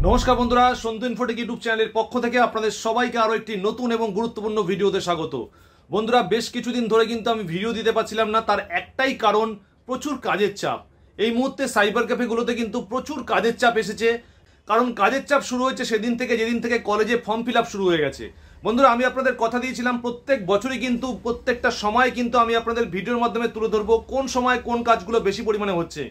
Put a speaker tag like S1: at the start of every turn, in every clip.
S1: নমস্কার বন্ধুরা, Santu Infotech YouTube চ্যানেলের পক্ষ থেকে আপনাদের সবাইকে আরো একটি নতুন এবং গুরুত্বপূর্ণ ভিডিওতে স্বাগত। বন্ধুরা, বেশ কিছুদিন ধরে কিন্তু আমি ভিডিও দিতে পারছিলাম না, তার একটাই কারণ প্রচুর কাজের চাপ। এই মুহূর্তে সাইবার ক্যাফেগুলোতে কিন্তু প্রচুর কাজের চাপ এসেছে, কারণ কাজের চাপ শুরু হয়েছে সেদিন থেকে যেদিন থেকে কলেজে ফর্ম ফিল আপ শুরু হয়ে গেছে। বন্ধুরা, আমি আপনাদের কথা দিয়েছিলাম প্রত্যেক বছরই কিন্তু প্রত্যেকটা সময় কিন্তু আমি আপনাদের ভিডিওর মাধ্যমে তুলে ধরবো কোন সময় কোন কাজগুলো বেশি পরিমাণে হচ্ছে।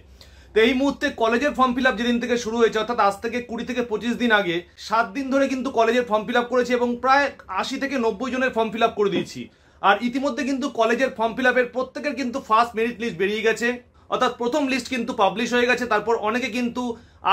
S1: তো এই মুহূর্তে কলেজের ফর্ম ফিল আপ যেদিন থেকে শুরু হয়েছে, অর্থাৎ আজ থেকে 20 থেকে 25 দিন আগে 7 দিন ধরে কিন্তু কলেজের ফর্ম ফিল আপ করেছি এবং প্রায় 80 থেকে 90 জনের ফর্ম ফিল আপ করে দিয়েছি। আর ইতিমধ্যে কিন্তু কলেজের ফর্ম ফিল আপের প্রত্যেকের কিন্তু ফার্স্ট মেরিট লিস্ট বেরিয়ে গেছে, অর্থাৎ প্রথম লিস্ট কিন্তু পাবলিশ হয়ে গেছে। তারপর অনেকে কিন্তু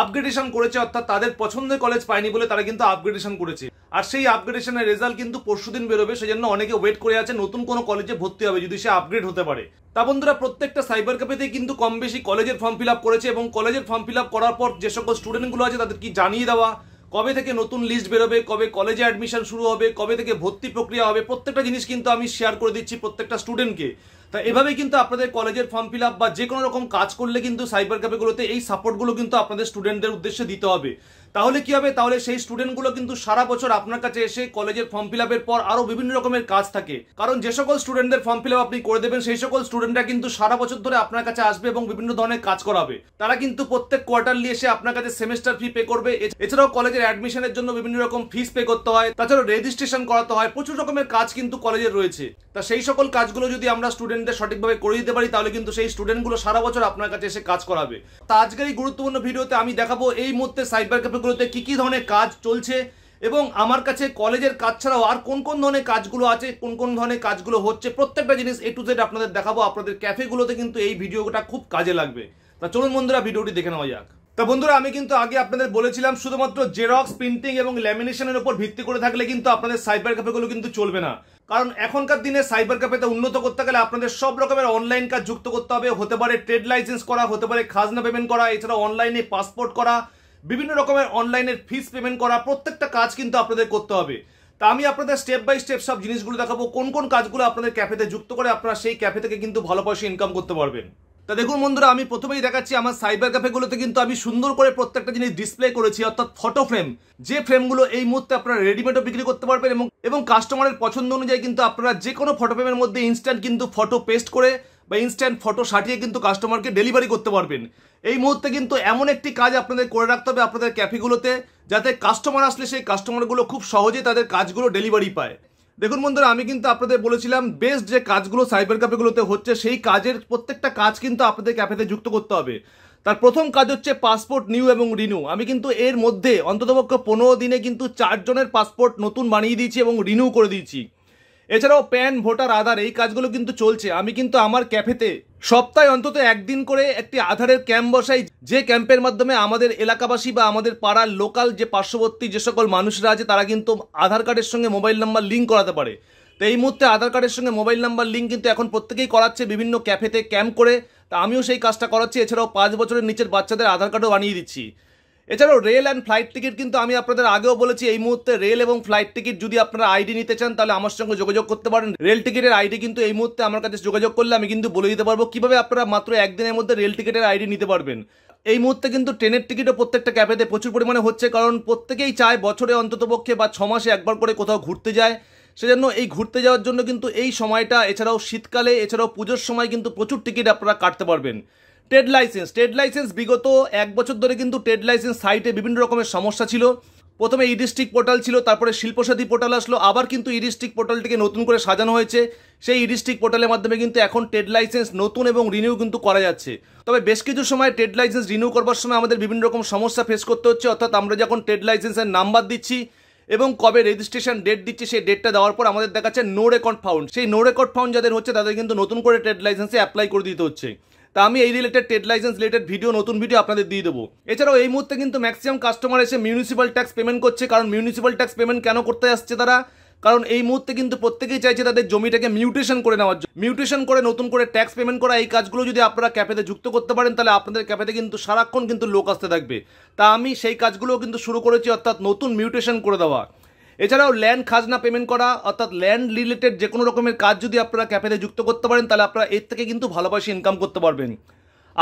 S1: আপগ্রেডেশন করেছে, অর্থাৎ তাদের পছন্দের কলেজ পায়নি বলে তারা কিন্তু আপগ্রেডেশন করেছে। আর সেই আপগ্রেডেশনের রেজাল্ট কিন্তু পরশুদিন বেরোবে, সেজন্য অনেকে ওয়েট করে আছে নতুন কোনো কলেজে ভর্তি হবে যদি সে আপগ্রেড হতে পারে। তা বন্ধুরা, প্রত্যেকটা সাইবার ক্যাফেতেই কিন্তু কম বেশি কলেজের ফর্ম ফিল আপ করেছে এবং কলেজের ফর্ম ফিল আপ করার পর যে সকল স্টুডেন্টগুলো আছে তাদের কি জানিয়ে দেওয়া, কবে থেকে নতুন লিস্ট বেরোবে, কবে কলেজে অ্যাডমিশন শুরু হবে, কবে থেকে ভর্তি প্রক্রিয়া হবে, প্রত্যেকটা জিনিস কিন্তু আমি শেয়ার করে দিচ্ছি প্রত্যেকটা স্টুডেন্টকে। তা এভাবেই কিন্তু আপনাদের কলেজের ফর্ম ফিল আপ বা যে কোনো রকম কাজ করলে কিন্তু সাইবার ক্যাফেগুলোতে এই সাপোর্টগুলো কিন্তু আপনাদের স্টুডেন্টদের উদ্দেশ্যে দিতে হবে। তাহলে কি হবে, তাহলে সেই স্টুডেন্টগুলো কিন্তু সারা বছর আপনার কাছে এসে কলেজের ফর্ম ফিল আপের পর আরো বিভিন্ন রকমের কাজ থাকে, কারণ যে সকল স্টুডেন্টদের ফর্ম ফিল আপ আপনি করে দেবেন সেই সকল স্টুডেন্টরা কিন্তু সারা বছর ধরে আপনার কাছে আসবে এবং বিভিন্ন ধরনের কাজ করাবে। তারা কিন্তু প্রত্যেক কোয়ার্টারলি এসে আপনার কাছে সেমেস্টার ফি পে করবে। এছাড়াও কলেজের অ্যাডমিশনের জন্য বিভিন্ন রকম ফিস পে করতে হয়, তাছাড়াও রেজিস্ট্রেশন করাতে হয়, প্রচুর রকমের কাজ কিন্তু কলেজের রয়েছে। তা সেই সকল কাজগুলো যদি আমরা স্টুডেন্টদের সঠিকভাবে করে দিতে পারি তাহলে কিন্তু সেই স্টুডেন্টগুলো সারা বছর আপনার কাছে এসে কাজ করাবে। তা আজকের এই গুরুত্বপূর্ণ ভিডিওতে আমি দেখাবো এই মুহূর্তে সাইবার ক্যাফেগুলোতে কি কি ধরনের কাজ চলছে এবং আমার কাছে কলেজের কাজ ছাড়াও আর কোন কোন ধরনের কাজগুলো আছে, কোন কোন ধরনের কাজগুলো হচ্ছে, প্রত্যেকটা জিনিস A to Z আপনাদের দেখাবো। আপনাদের ক্যাফেগুলোতে কিন্তু এই ভিডিওটা খুব কাজে লাগবে। তা চলুন বন্ধুরা, ভিডিওটি দেখে নেওয়া যাক। তা বন্ধুরা, আমি কিন্তু আগে আপনাদের বলেছিলাম শুধুমাত্র জেরক্স, প্রিন্টিং এবং ল্যামিনেশনের উপর ভিত্তি করে থাকলে কিন্তু আপনাদের সাইবার ক্যাফেগুলো কিন্তু চলবে না, কারণ এখনকার দিনে সাইবার ক্যাফেতে উন্নত করতে গেলে আপনাদের সব রকমের অনলাইন কাজ যুক্ত করতে হবে। হতে পারে ট্রেড লাইসেন্স করা, হতে পারে খাজনা পেমেন্ট করা, এছাড়া অনলাইনে পাসপোর্ট করা, বিভিন্ন রকমের অনলাইনের ফিস পেমেন্ট করা, প্রত্যেকটা কাজ কিন্তু আপনাদের করতে হবে। তা আমি আপনাদের স্টেপ বাই স্টেপ সব জিনিসগুলো দেখাবো, কোন কোন কাজগুলো আপনাদের ক্যাফেতে যুক্ত করে আপনারা সেই ক্যাফে থেকে কিন্তু ভালো পয়সা ইনকাম করতে পারবেন। তা দেখুন বন্ধুরা, আমি প্রথমেই দেখাচ্ছি আমার সাইবার ক্যাফেগুলোতে কিন্তু আমি সুন্দর করে প্রত্যেকটা জিনিস ডিসপ্লে করেছি, অর্থাৎ ফটো ফ্রেম, যে ফ্রেমগুলো এই মুহূর্তে আপনারা রেডিমেডও বিক্রি করতে পারবেন এবং কাস্টমারের পছন্দ অনুযায়ী কিন্তু আপনারা যে কোনো ফটো ফ্রেমের মধ্যে ইনস্ট্যান্ট কিন্তু ফটো পেস্ট করে বা ইনস্ট্যান্ট ফটো সাটিয়ে কিন্তু কাস্টমারকে ডেলিভারি করতে পারবেন। এই মুহূর্তে কিন্তু এমন একটি কাজ আপনাদের করে রাখতে হবে আপনাদের ক্যাফেগুলোতে, যাতে কাস্টমার আসলে সেই কাস্টমারগুলো খুব সহজে তাদের কাজগুলো ডেলিভারি পায়। দেখুন বন্ধুরা, আমি কিন্তু আপনাদের বলেছিলাম বেস্ট যে কাজগুলো সাইবার ক্যাফেগুলোতে হচ্ছে সেই কাজের প্রত্যেকটা কাজ কিন্তু আপনাদের ক্যাফেতে যুক্ত করতে হবে। তার প্রথম কাজ হচ্ছে পাসপোর্ট নিউ এবং রিনিউ। আমি কিন্তু এর মধ্যে অন্ততপক্ষে 15 দিনে কিন্তু 4 জনের পাসপোর্ট নতুন বানিয়ে দিয়েছি এবং রিনিউ করে দিয়েছি। এছাড়াও প্যান, ভোটার, আধার, এই কাজগুলো কিন্তু চলছে। আমি কিন্তু আমার ক্যাফেতে সপ্তাহে অন্তত একদিন করে একটি আধারের ক্যাম্প বসাই, যে ক্যাম্পের মাধ্যমে আমাদের এলাকাবাসী বা আমাদের পাড়ার লোকাল যে পার্শ্ববর্তী যে সকল মানুষরা আছে তারা কিন্তু আধার কার্ডের সঙ্গে মোবাইল নাম্বার লিঙ্ক করাতে পারে। তো এই মুহূর্তে আধার কার্ডের সঙ্গে মোবাইল নাম্বার লিঙ্ক কিন্তু এখন প্রত্যেকেই করাচ্ছে বিভিন্ন ক্যাফেতে ক্যাম্প করে। তা আমিও সেই কাজটা করাচ্ছি। এছাড়াও 5 বছরের নিচের বাচ্চাদের আধার কার্ডও বানিয়ে দিচ্ছি। এছাড়াও রেল অ্যান্ড ফ্লাইট টিকিট কিন্তু আমি আপনাদের আগেও বলেছি, এই মুহূর্তে রেল এবং ফ্লাইট টিকিট যদি আপনারা আইডি নিতে চান তাহলে আমার সঙ্গে যোগাযোগ করতে পারেন। রেল টিকিটের আইডি কিন্তু এই মুহূর্তে আমার কাছে যোগাযোগ করলে আমি কিন্তু বলে দিতে পারবো কিভাবে আপনারা মাত্র একদিনের মধ্যে রেল টিকিটের আইডি নিতে পারবেন। এই মুহূর্তে কিন্তু ট্রেনের টিকিটও প্রত্যেকটা ক্যাফেতে প্রচুর পরিমাণে হচ্ছে, কারণ প্রত্যেকেই চায় বছরে অন্ততপক্ষে বা 6 মাসে একবার করে কোথাও ঘুরতে যায়। সেজন্য এই ঘুরতে যাওয়ার জন্য কিন্তু এই সময়টা, এছাড়াও শীতকালে, এছাড়াও পুজোর সময় কিন্তু প্রচুর টিকিট আপনারা কাটতে পারবেন। ট্রেড লাইসেন্স বিগত 1 বছর ধরে কিন্তু ট্রেড লাইসেন্স সাইটে বিভিন্ন রকমের সমস্যা ছিল। প্রথমে ই ডিস্ট্রিক্ট পোর্টাল ছিল, তারপরে শিল্পসাথী পোর্টাল আসলো, আবার কিন্তু ই ডিস্ট্রিক্ট পোর্টালটিকে নতুন করে সাজানো হয়েছে। সেই ই ডিস্ট্রিক্ট পোর্টালের মাধ্যমে কিন্তু এখন ট্রেড লাইসেন্স নতুন এবং রিনিউ কিন্তু করা যাচ্ছে। তবে বেশ কিছু সময় ট্রেড লাইসেন্স রিনিউ করবার সময় আমাদের বিভিন্ন রকম সমস্যা ফেস করতে হচ্ছে, অর্থাৎ আমরা যখন ট্রেড লাইসেন্সের নাম্বার দিচ্ছি এবং কবে রেজিস্ট্রেশন ডেট দিচ্ছি সেই ডেটটা দেওয়ার পর আমাদের দেখাচ্ছে নো রেকর্ড ফাউন্ড। সেই নো রেকর্ড ফাউন্ড যাদের হচ্ছে তাদের কিন্তু নতুন করে ট্রেড লাইসেন্সে অ্যাপ্লাই করে দিতে হচ্ছে। তা আমি এই রিলেটেড ট্রেড লাইসেন্স রিলেটেড নতুন ভিডিও আপনাদের দিয়ে দেবো। এছাড়াও এই মুহূর্তে কিন্তু ম্যাক্সিমাম কাস্টমার এসে মিউনিসিপ্যাল ট্যাক্স পেমেন্ট করছে। কারণ মিউনিসিপ্যাল ট্যাক্স পেমেন্ট কেন করতে আসছে তারা, কারণ এই মুহূর্তে কিন্তু প্রত্যেকেই চাইছে তাদের জমিটাকে মিউটেশন করে নেওয়ার জন্য, মিউটেশন করে নতুন করে ট্যাক্স পেমেন্ট করা। এই কাজগুলো যদি আপনারা ক্যাফেতে যুক্ত করতে পারেন তাহলে আপনাদের ক্যাফেতে কিন্তু সারাক্ষণ কিন্তু লোক আসতে থাকবে। তা আমি সেই কাজগুলোও কিন্তু শুরু করেছি, অর্থাৎ নতুন মিউটেশন করে দেওয়া। এছাড়াও ল্যান্ড খাজনা পেমেন্ট করা, অর্থাৎ ল্যান্ড রিলেটেড যে কোনো রকমের কাজ যদি আপনারা ক্যাফেতে যুক্ত করতে পারেন তাহলে আপনারা এর থেকে কিন্তু ভালো পয়সা ইনকাম করতে পারবেন।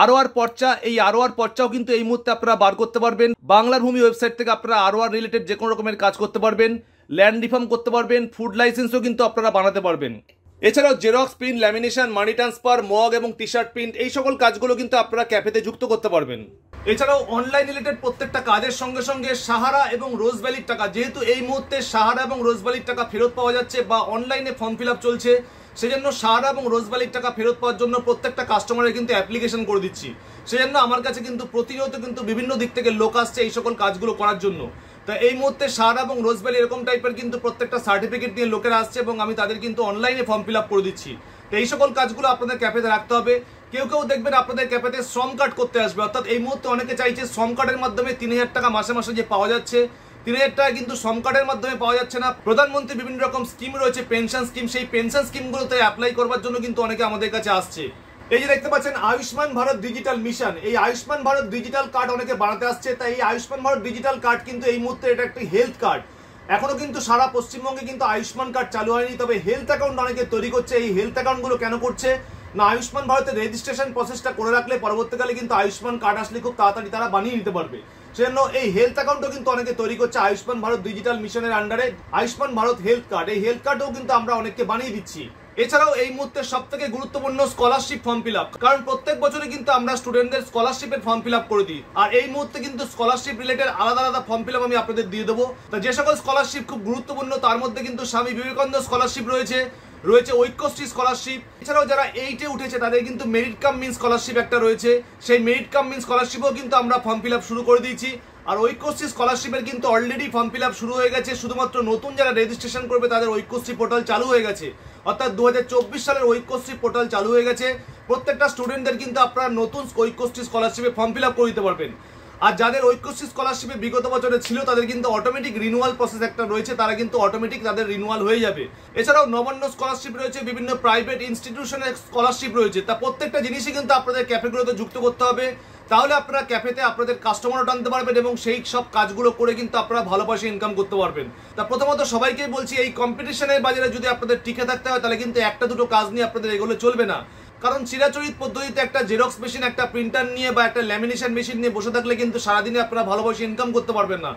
S1: ROR পর্চা, এই ROR পর্চাও কিন্তু এই মুহূর্তে আপনারা বার করতে পারবেন। বাংলার ভূমি ওয়েবসাইট থেকে আপনারা ROR রিলেটেড যে কোনো রকমের কাজ করতে পারবেন, ল্যান্ড রিফর্ম করতে পারবেন, ফুড লাইসেন্সও কিন্তু আপনারা বানাতে পারবেন। এছাড়াও xerox print, lamination, money transfer, mug এবং টি শার্ট প্রিন্ট, এই সকল কাজগুলো কিন্তু আপনারা ক্যাফেতে যুক্ত করতে পারবেন। এছাড়াও অনলাইন রিলেটেড প্রত্যেকটা কাজের সঙ্গে সঙ্গে সাহারা এবং রোজভ্যালির টাকা, যেহেতু এই মুহূর্তে সাহারা এবং রোজভ্যালির টাকা ফেরত পাওয়া যাচ্ছে বা অনলাইনে ফর্ম ফিল আপ চলছে, সেজন্য সাহারা এবং রোজভ্যালির টাকা ফেরত পাওয়ার জন্য প্রত্যেকটা কাস্টমারের কিন্তু অ্যাপ্লিকেশন করে দিচ্ছি। সেজন্য আমার কাছে কিন্তু প্রতিনিয়ত কিন্তু বিভিন্ন দিক থেকে লোক আসছে এই সকল কাজগুলো করার জন্য। তো এই মুহূর্তে সাহারা এবং রোজভ্যালি এরকম টাইপের কিন্তু প্রত্যেকটা সার্টিফিকেট নিয়ে লোকেরা আসছে এবং আমি তাদের কিন্তু অনলাইনে ফর্ম ফিল আপ করে দিচ্ছি। তো এই সকল কাজগুলো আপনাদের ক্যাফেতে রাখতে হবে। কেউ কেউ দেখবেন আপনাদের ক্যাফেতে শ্রম কার্ড করতে আসবে, অর্থাৎ এই মুহূর্তে অনেকে চাইছে শ্রম কার্ডের মাধ্যমে 3000 টাকা মাসে মাসে যে পাওয়া যাচ্ছে, 3000 টাকা কিন্তু শ্রম কার্ডের মাধ্যমে পাওয়া যাচ্ছে না। প্রধানমন্ত্রী বিভিন্ন রকম স্কিম রয়েছে, পেনশন স্কিম, সেই পেনশন স্কিমগুলোতে অ্যাপ্লাই করবার জন্য কিন্তু অনেকে আমাদের কাছে আসছে। এই যে দেখতে পাচ্ছেন আয়ুষ্মান ভারত ডিজিটাল মিশন, এই আয়ুষ্মান ভারত ডিজিটাল কার্ড অনেকে বানাতে আসছে। তাই এই আয়ুষ্মান ভারত ডিজিটাল কার্ড কিন্তু এই মুহূর্তে এটা একটি হেলথ কার্ড। এখনো কিন্তু সারা পশ্চিমবঙ্গে কিন্তু আয়ুষ্মান কার্ড চালু হয়নি, তবে হেলথ অ্যাকাউন্ট অনেকে তৈরি করছে। এই হেলথ অ্যাকাউন্টগুলো কেন করছে না, আয়ুষ্মান ভারতের রেজিস্ট্রেশন প্রসেসটা করে রাখলে পরবর্তীকালে কিন্তু আয়ুষ্মান কার্ড আসলে খুব তাড়াতাড়ি তারা বানিয়ে নিতে পারবে। সেজন্য এই হেলথ অ্যাকাউন্টও কিন্তু অনেকে তৈরি করছে আয়ুষ্মান ভারত ডিজিটাল মিশনের আন্ডারে। আয়ুষ্মান ভারত হেলথ কার্ড, এই হেলথ কার্ডও কিন্তু আমরা অনেককে বানিয়ে দিচ্ছি। এছাড়াও এই মুহূর্তে সব থেকে গুরুত্বপূর্ণ স্কলারশিপ ফর্ম ফিল আপ, কারণ প্রত্যেক বছরে কিন্তু আমরা স্টুডেন্টদের স্কলারশিপের ফর্ম ফিল আপ করে দিই। আর এই মুহূর্তে কিন্তু স্কলারশিপ রিলেটেড আলাদা আলাদা ফর্ম ফিল আপ আমি আপনাদের দিয়ে দেবো। তো যে সকল স্কলারশিপ খুব গুরুত্বপূর্ণ তার মধ্যে কিন্তু স্বামী বিবেকানন্দ স্কলারশিপ রয়েছে, ঐক্যশ্রী স্কলারশিপ। এছাড়াও যারা 8-এ উঠেছে তাদের কিন্তু মেরিট কাম মিন স্কলারশিপ একটা রয়েছে, সেই মেরিট কাম মিন স্কলারশিপও কিন্তু আমরা ফর্ম ফিল আপ শুরু করে দিয়েছি। আর ঐক্যশ্রী স্কলারশিপের কিন্তু অলরেডি ফর্ম ফিল আপ শুরু হয়ে গেছে, শুধুমাত্র নতুন যারা রেজিস্ট্রেশন করবে তাদের ঐক্যশ্রী পোর্টাল চালু হয়ে গেছে, অর্থাৎ 2024 সালের ঐক্যশ্রী পোর্টাল চালু হয়ে গেছে। প্রত্যেকটা স্টুডেন্টদের কিন্তু আপনারা নতুন ঐক্যশ্রী স্কলারশিপে ফর্ম ফিল আপ করে দিতে পারবেন। আর যাদের ঐক্যশ্রী স্কলারশিপে বিগত বছরে ছিল তাদের কিন্তু অটোমেটিক রিনিউয়াল প্রসেস একটা রয়েছে, তারা কিন্তু অটোমেটিক তাদের রিনিউয়াল হয়ে যাবে। এছাড়াও নবান্ন স্কলারশিপ রয়েছে, বিভিন্ন প্রাইভেট ইনস্টিটিউশনের স্কলারশিপ রয়েছে। তা প্রত্যেকটা জিনিসই কিন্তু আপনাদের ক্যাফেগুলোতে যুক্ত করতে হবে, তাহলে আপনারা ক্যাফেতে আপনাদের কাস্টমারও টানতে পারবেন এবং সেই সব কাজগুলো করে কিন্তু আপনারা ভালো পয়সা ইনকাম করতে পারবেন। তা প্রথমত সবাইকেই বলছি, এই কম্পিটিশনের বাজারে যদি আপনাদের টিকে থাকতে হয় তাহলে কিন্তু একটা দুটো কাজ নিয়ে আপনাদের এগুলো চলবে না। কারণ চিরাচরিত পদ্ধতিতে একটা জেরক্স মেশিন, একটা প্রিন্টার নিয়ে বা একটা ল্যামিনেশন মেশিন নিয়ে বসে থাকলে কিন্তু সারাদিনে আপনারা ভালো পয়সা ইনকাম করতে পারবেন না।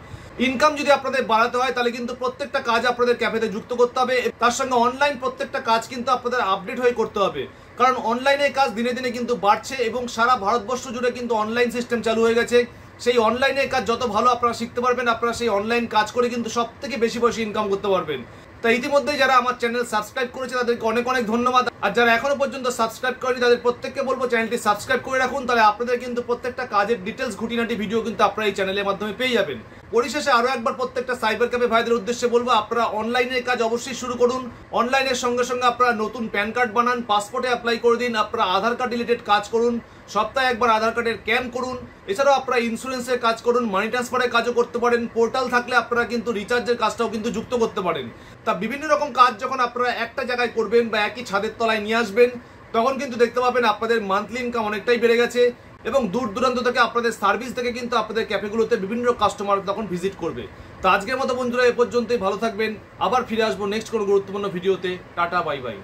S1: ইনকাম যদি আপনাদের বাড়াতে হয় তাহলে কিন্তু প্রত্যেকটা কাজ আপনাদের ক্যাফেতে যুক্ত করতে হবে, তার সঙ্গে অনলাইন প্রত্যেকটা কাজ কিন্তু আপনাদের আপডেট হয়ে করতে হবে। কারণ অনলাইনের কাজ দিনে দিনে কিন্তু বাড়ছে এবং সারা ভারতবর্ষ জুড়ে কিন্তু অনলাইন সিস্টেম চালু হয়ে গেছে। সেই অনলাইনের কাজ যত ভালো আপনারা শিখতে পারবেন, আপনারা সেই অনলাইন কাজ করে কিন্তু সব থেকে বেশি পয়সা ইনকাম করতে পারবেন। তাই ইতিমধ্যে যারা আমার চ্যানেল সাবস্ক্রাইব করেছে তাদেরকে অনেক অনেক ধন্যবাদ। আর যারা এখনো পর্যন্ত সাবস্ক্রাইব করেনি তাদের প্রত্যেককে বলবো চ্যানেলটি সাবস্ক্রাইব করে রাখুন, তাহলে আপনাদের কিন্তু প্রত্যেকটা কাজের ডিটেলস খুঁটিনাটি ভিডিও কিন্তু আপনারা এই চ্যানেলের মাধ্যমে পেয়ে যাবেন। পরিশেষে আরো একবার প্রত্যেকটা সাইবার ক্যাফে ভাইদের উদ্দেশ্যে বলবো, আপনারা অনলাইনের কাজ অবশ্যই শুরু করুন। অনলাইনের সঙ্গে সঙ্গে আপনারা নতুন প্যান কার্ড বানান, পাসপোর্টে অ্যাপ্লাই করে দিন, আপনারা আধার কার্ড রিলেটেড কাজ করুন, সপ্তাহে একবার আধার কার্ডের ক্যাম্প করুন। এছাড়াও আপনারা ইন্স্যুরেন্সের কাজ করুন, মানি ট্রান্সফারের কাজও করতে পারেন, পোর্টাল থাকলে আপনারা কিন্তু রিচার্জের কাজটাও কিন্তু যুক্ত করতে পারেন। তা বিভিন্ন রকম কাজ যখন আপনারা একটা জায়গায় করবেন বা একই ছাদের তলায় নিয়ে আসবেন, তখন কিন্তু দেখতে পাবেন আপনাদের মান্থলি ইনকাম অনেকটাই বেড়ে গেছে এবং দূর দূরান্ত থেকে আপনাদের সার্ভিস থেকে কিন্তু আপনাদের ক্যাফেগুলোতে বিভিন্ন কাস্টমার তখন ভিজিট করবে। তো আজকের মতো বন্ধুরা এ পর্যন্তই, ভালো থাকবেন, আবার ফিরে আসবো নেক্সট কোনো গুরুত্বপূর্ণ ভিডিওতে। Tata, bye bye.